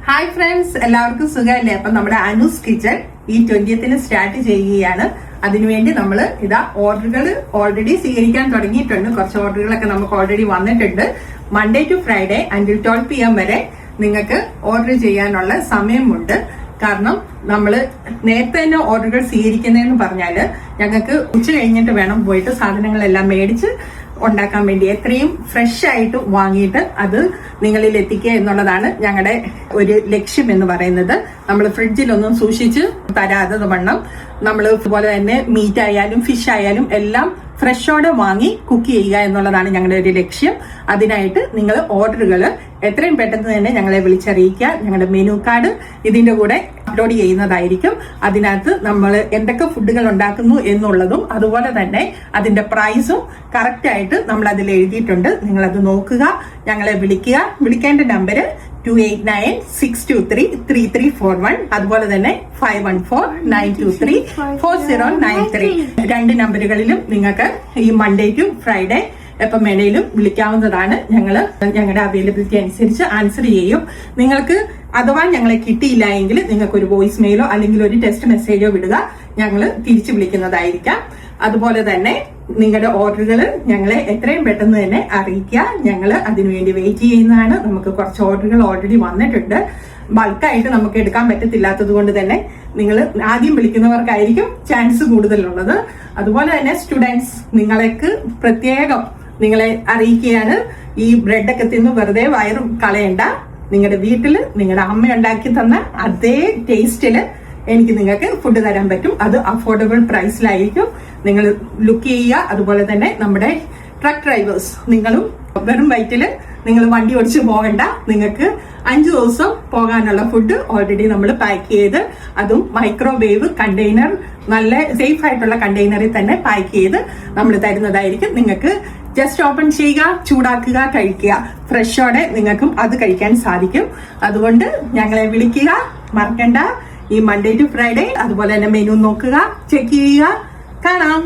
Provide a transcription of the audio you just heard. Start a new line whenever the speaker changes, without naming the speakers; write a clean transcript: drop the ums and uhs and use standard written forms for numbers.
Hi friends, എല്ലാവർക്കും സുഖമല്ലേ? അപ്പൊ നമ്മുടെ അനൂസ് കിച്ചൺ ഈ 20th സ്റ്റാർട്ട് ചെയ്യുകയാണ്. അതിനുവേണ്ടി നമ്മൾ ഇതാ ഓർഡറുകൾ ഓൾറെഡി സ്വീകരിക്കാൻ തുടങ്ങിയിട്ടുണ്ട്. കുറച്ച് ഓർഡറുകളൊക്കെ നമുക്ക് ഓൾറെഡി വന്നിട്ടുണ്ട്. Monday to Friday until 12 PM വരെ നിങ്ങൾക്ക് ഓർഡർ ചെയ്യാനുള്ള സമയമുണ്ട്. കാരണം നമ്മൾ നേരത്തെ തന്നെ ഓർഡറുകൾ സ്വീകരിക്കുന്നതെന്ന് പറഞ്ഞാൽ ഞങ്ങൾക്ക് ഉച്ച കഴിഞ്ഞിട്ട് വേണം പോയിട്ട് സാധനങ്ങളെല്ലാം മേടിച്ച് ഉണ്ടാക്കാൻ വേണ്ടി എത്രയും ഫ്രഷ് ആയിട്ട് വാങ്ങിയിട്ട് അത് നിങ്ങളിൽ എത്തിക്കുക എന്നുള്ളതാണ് ഞങ്ങളുടെ ഒരു ലക്ഷ്യം എന്ന് പറയുന്നത്. നമ്മൾ ഫ്രിഡ്ജിലൊന്നും സൂക്ഷിച്ച് തരാതെ വണ്ണം നമ്മൾ ഇതുപോലെ തന്നെ മീറ്റ് ആയാലും ഫിഷ് ആയാലും എല്ലാം ഫ്രഷോടെ വാങ്ങി കുക്ക് ചെയ്യുക എന്നുള്ളതാണ് ഞങ്ങളുടെ ഒരു ലക്ഷ്യം. അതിനായിട്ട് നിങ്ങൾ ഓർഡറുകൾ എത്രയും പെട്ടെന്ന് തന്നെ ഞങ്ങളെ വിളിച്ചറിയിക്കുക. ഞങ്ങളുടെ മെനു കാർഡ് ഇതിന്റെ കൂടെ അപ്ലോഡ് ചെയ്യുന്നതായിരിക്കും. അതിനകത്ത് നമ്മൾ എന്തൊക്കെ ഫുഡുകൾ ഉണ്ടാക്കുന്നു എന്നുള്ളതും അതുപോലെ തന്നെ അതിന്റെ പ്രൈസും കറക്റ്റ് ആയിട്ട് നമ്മൾ അതിൽ എഴുതിയിട്ടുണ്ട്. നിങ്ങളത് നോക്കുക, ഞങ്ങളെ വിളിക്കുക. വിളിക്കേണ്ട നമ്പർ 2896233341, അതുപോലെ തന്നെ 5149234093. രണ്ട് നമ്പറുകളിലും നിങ്ങൾക്ക് ഈ മൺഡേ ടു ഫ്രൈഡേ എപ്പം വേണേലും വിളിക്കാവുന്നതാണ്. ഞങ്ങളുടെ അവൈലബിലിറ്റി അനുസരിച്ച് ആൻസർ ചെയ്യും. നിങ്ങൾക്ക് അഥവാ ഞങ്ങളെ കിട്ടിയില്ല എങ്കിൽ നിങ്ങൾക്ക് ഒരു വോയിസ് മെയിലോ അല്ലെങ്കിൽ ഒരു ടെക്സ്റ്റ് മെസ്സേജോ വിടുക, ഞങ്ങൾ തിരിച്ചു വിളിക്കുന്നതായിരിക്കാം. അതുപോലെ തന്നെ നിങ്ങളുടെ ഓർഡറുകൾ ഞങ്ങളെ എത്രയും പെട്ടെന്ന് തന്നെ അറിയിക്കുക. ഞങ്ങൾ അതിനുവേണ്ടി വെയിറ്റ് ചെയ്യുന്നതാണ്. നമുക്ക് കുറച്ച് ഓർഡറുകൾ ഓൾറെഡി വന്നിട്ടുണ്ട്. ബൾക്കായിട്ട് നമുക്ക് എടുക്കാൻ പറ്റത്തില്ലാത്തത് കൊണ്ട് തന്നെ നിങ്ങൾ ആദ്യം വിളിക്കുന്നവർക്കായിരിക്കും ചാൻസ് കൂടുതലുള്ളത്. അതുപോലെ തന്നെ സ്റ്റുഡൻസ്, നിങ്ങൾക്ക് പ്രത്യേകം നിങ്ങളെ അറിയിക്കുകയാണ്, ഈ ബ്രെഡൊക്കെ തിന്ന് വെറുതെ വയറും കളയണ്ട. നിങ്ങളുടെ വീട്ടിൽ നിങ്ങളുടെ അമ്മ ഉണ്ടാക്കി തന്ന അതേ ടേസ്റ്റില് എനിക്ക് നിങ്ങൾക്ക് ഫുഡ് തരാൻ പറ്റും. അത് അഫോർഡബിൾ പ്രൈസിലായിരിക്കും. നിങ്ങൾ ലുക്ക് ചെയ്യുക. അതുപോലെ തന്നെ നമ്മുടെ ട്രക്ക് ഡ്രൈവേഴ്സ്, നിങ്ങളും വെറും വയറ്റില് നിങ്ങൾ വണ്ടി ഓടിച്ച് പോകണ്ട. നിങ്ങൾക്ക് 5 ദിവസം പോകാനുള്ള ഫുഡ് ഓൾറെഡി നമ്മൾ പാക്ക് ചെയ്ത്, അതും മൈക്രോവേവ് കണ്ടെയ്നർ, നല്ല സേഫ് ആയിട്ടുള്ള കണ്ടെയ്നറിൽ തന്നെ പാക്ക് ചെയ്ത് നമ്മൾ തരുന്നതായിരിക്കും. നിങ്ങൾക്ക് ജസ്റ്റ് ഓപ്പൺ ചെയ്യുക, ചൂടാക്കുക, കഴിക്കുക. ഫ്രഷോടെ നിങ്ങൾക്കും അത് കഴിക്കാൻ സാധിക്കും. അതുകൊണ്ട് ഞങ്ങളെ വിളിക്കുക, മറക്കണ്ട. ഈ മൺഡേ ടു ഫ്രൈഡേ അതുപോലെ തന്നെ മെനു നോക്കുക, ചെക്ക് ചെയ്യുക. കാണാം.